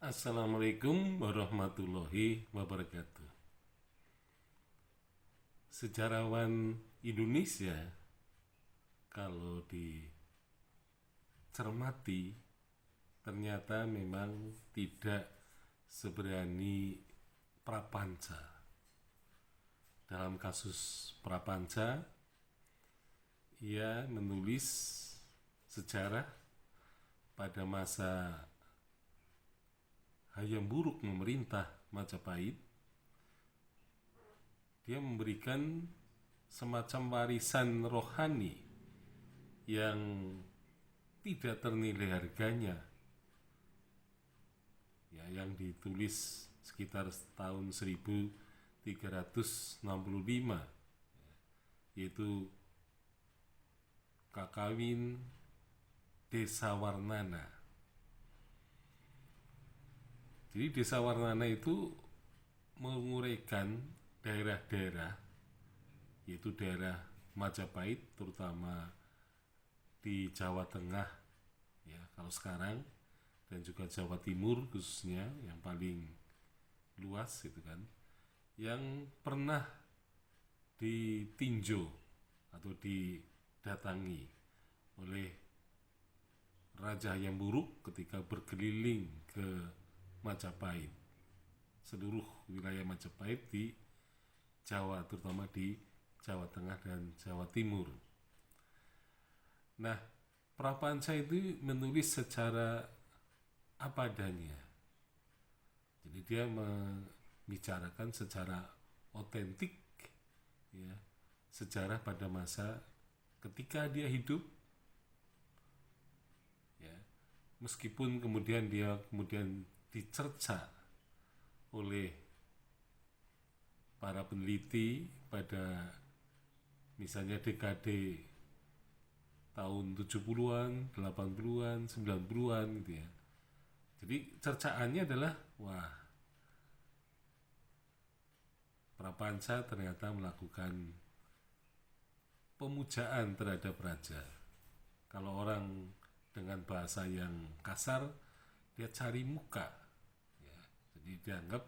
Assalamualaikum warahmatullahi wabarakatuh. Sejarawan Indonesia kalau dicermati ternyata memang tidak seberani Prapanca. Dalam kasus Prapanca, ia menulis sejarah pada masa Hayam Buruk memerintah Majapahit. Dia memberikan semacam warisan rohani yang tidak ternilai harganya, ya, yang ditulis sekitar tahun 1365, yaitu Kakawin Desa Warnana. Jadi Desa Warnana itu menguraikan daerah-daerah, yaitu daerah Majapahit, terutama di Jawa Tengah, ya kalau sekarang, dan juga Jawa Timur khususnya yang paling luas itu kan, yang pernah ditinjau atau didatangi oleh Raja Hayam Buruk ketika berkeliling ke Majapahit, seluruh wilayah Majapahit di Jawa, terutama di Jawa Tengah dan Jawa Timur. Nah, Prapanca itu menulis secara apa adanya. Jadi dia membicarakan secara otentik, ya, sejarah pada masa ketika dia hidup, ya, meskipun kemudian dia dicerca oleh para peneliti pada misalnya dekade tahun 70-an, 80-an, 90-an gitu ya. Jadi cercaannya adalah, wah, Prapanca ternyata melakukan pemujaan terhadap raja. Kalau orang dengan bahasa yang kasar, dia cari muka, ya. Jadi dianggap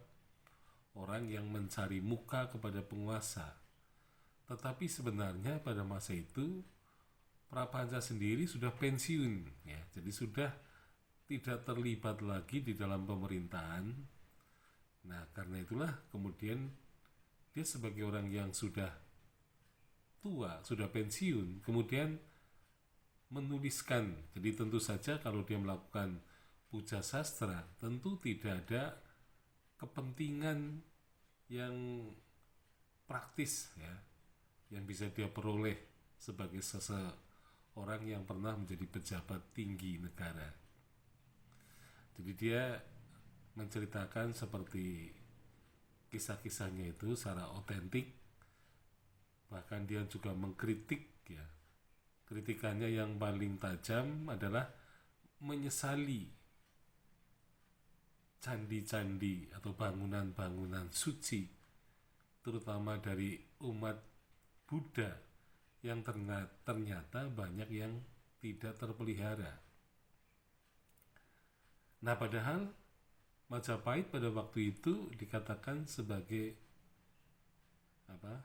orang yang mencari muka kepada penguasa. Tetapi sebenarnya pada masa itu Prapanca sendiri sudah pensiun, ya. Jadi sudah tidak terlibat lagi di dalam pemerintahan. Nah, karena itulah kemudian dia sebagai orang yang sudah tua, sudah pensiun, kemudian menuliskan. Jadi tentu saja kalau dia melakukan puja sastra, tentu tidak ada kepentingan yang praktis, ya, yang bisa dia peroleh sebagai seseorang yang pernah menjadi pejabat tinggi negara. Jadi dia menceritakan seperti kisah-kisahnya itu secara otentik, bahkan dia juga mengkritik, ya. Kritikannya yang paling tajam adalah menyesali candi-candi atau bangunan-bangunan suci, terutama dari umat Buddha, yang ternyata banyak yang tidak terpelihara. Nah, padahal Majapahit pada waktu itu dikatakan sebagai apa?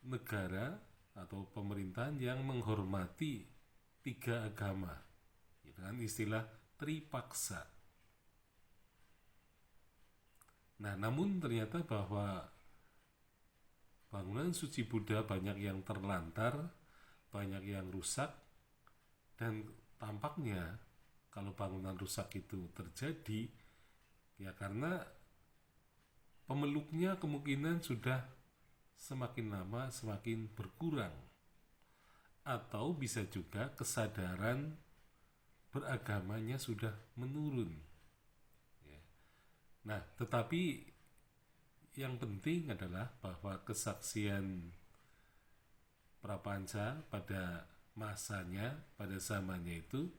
Negara atau pemerintahan yang menghormati tiga agama, dengan istilah tripaksa. Nah, namun ternyata bahwa bangunan suci Buddha banyak yang terlantar, banyak yang rusak, dan tampaknya kalau bangunan rusak itu terjadi, ya karena pemeluknya kemungkinan sudah semakin lama semakin berkurang, atau bisa juga kesadaran beragamanya sudah menurun, ya. Nah, tetapi yang penting adalah bahwa kesaksian Prapanca pada masanya, pada zamannya itu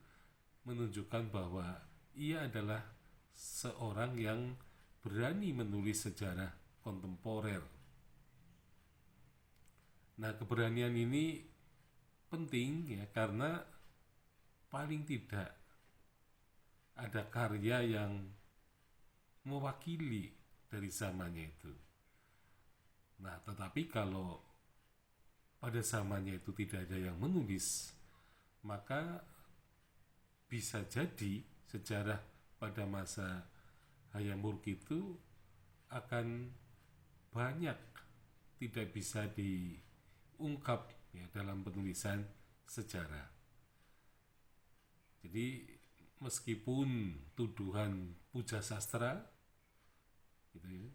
menunjukkan bahwa ia adalah seorang yang berani menulis sejarah kontemporer. Nah, keberanian ini penting, ya, karena paling tidak ada karya yang mewakili dari zamannya itu. Nah, tetapi kalau pada zamannya itu tidak ada yang menulis, maka bisa jadi sejarah pada masa Hayam Wuruk itu akan banyak tidak bisa diungkap ya dalam penulisan sejarah. Jadi meskipun tuduhan puja sastra gitu ya,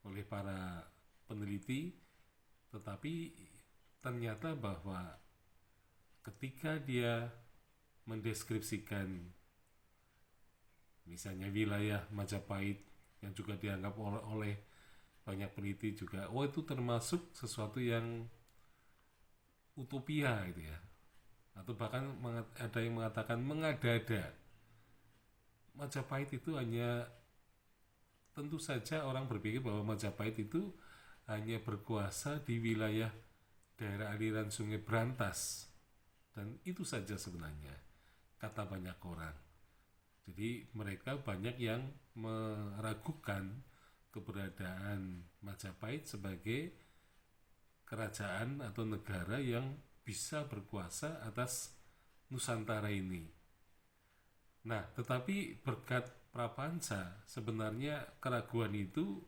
oleh para peneliti, tetapi ternyata bahwa ketika dia mendeskripsikan misalnya wilayah Majapahit yang juga dianggap oleh banyak peneliti juga, itu termasuk sesuatu yang utopia gitu ya, atau bahkan ada yang mengatakan mengada-ada. Majapahit itu hanya, tentu saja orang berpikir bahwa Majapahit itu hanya berkuasa di wilayah daerah aliran Sungai Brantas, dan itu saja sebenarnya kata banyak orang. Jadi mereka banyak yang meragukan keberadaan Majapahit sebagai kerajaan atau negara yang bisa berkuasa atas Nusantara ini. Nah, tetapi berkat Prapanca sebenarnya keraguan itu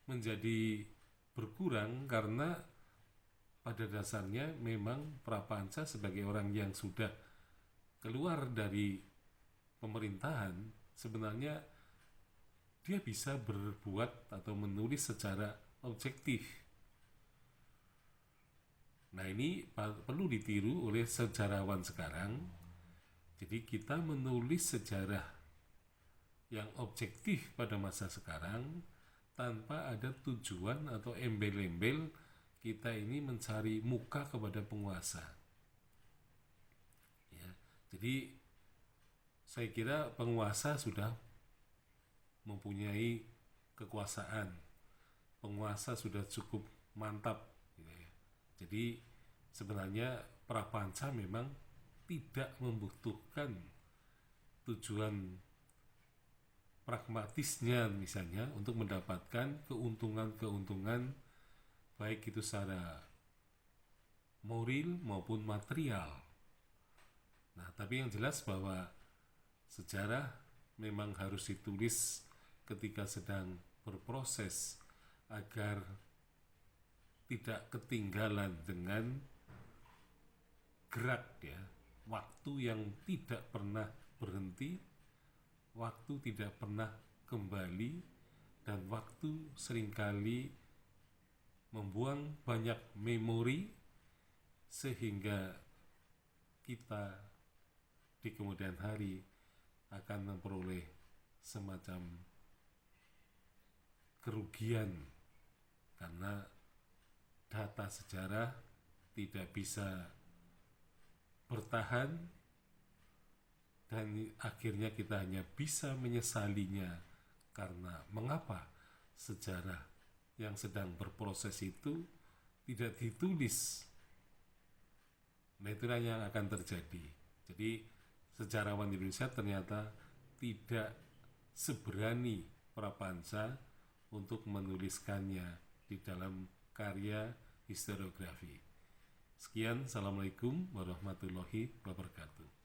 menjadi berkurang karena pada dasarnya memang Prapanca sebagai orang yang sudah keluar dari pemerintahan, sebenarnya dia bisa berbuat atau menulis secara objektif. Nah, ini perlu ditiru oleh sejarawan sekarang. Jadi kita menulis sejarah yang objektif pada masa sekarang tanpa ada tujuan atau embel-embel kita ini mencari muka kepada penguasa. Ya, jadi saya kira penguasa sudah mempunyai kekuasaan, penguasa sudah cukup mantap gitu ya. Jadi sebenarnya Prapanca memang tidak membutuhkan tujuan pragmatisnya misalnya untuk mendapatkan keuntungan-keuntungan baik itu secara moral maupun material. Nah, tapi yang jelas bahwa sejarah memang harus ditulis ketika sedang berproses agar tidak ketinggalan dengan gerak ya, waktu yang tidak pernah berhenti, waktu tidak pernah kembali, dan waktu seringkali membuang banyak memori sehingga kita di kemudian hari akan memperoleh semacam kerugian karena data sejarah tidak bisa bertahan dan akhirnya kita hanya bisa menyesalinya karena mengapa sejarah yang sedang berproses itu tidak ditulis. Nah, itulah yang akan terjadi. Jadi sejarawan Indonesia ternyata tidak seberani Prapanca untuk menuliskannya di dalam karya historiografi. Sekian, Assalamualaikum warahmatullahi wabarakatuh.